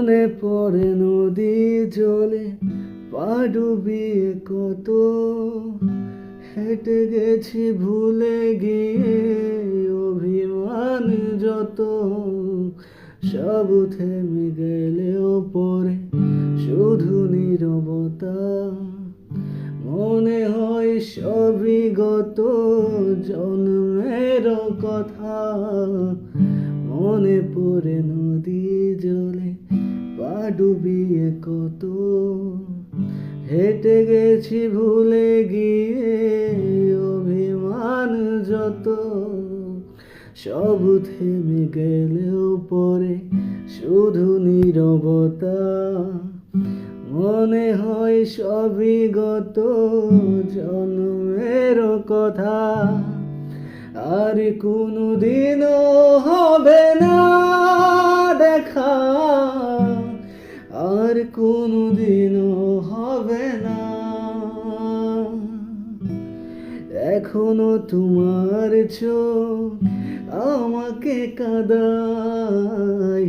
মনে পড়ে নদী জলে পা ডুবিয়ে কত হেঁটে গেছি ভুলে গিয়ে অভিমান যত সব থেমে গেলেও পরে শুধু নীরবতা মনে হয় সবই গত জন্মের কথা মনে পড়ে নদী জলে পা ডুবিয়ে কত হেঁটে গেছি ভুলে গিয়ে অভিমান যত সব থেমে গেলেও পরে শুধু নীরবতা মনে হয় সবই গত জন্মের কথা আর কোনোদিনও হবে না দেখা আর কোনোদিনও হবে না এখনো তোমার চোখ আমাকে কাঁদায়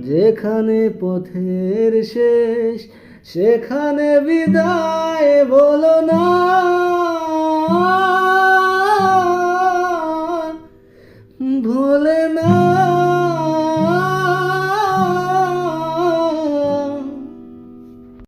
যেখানে পথের শেষ সেখানে বিদায় বলো না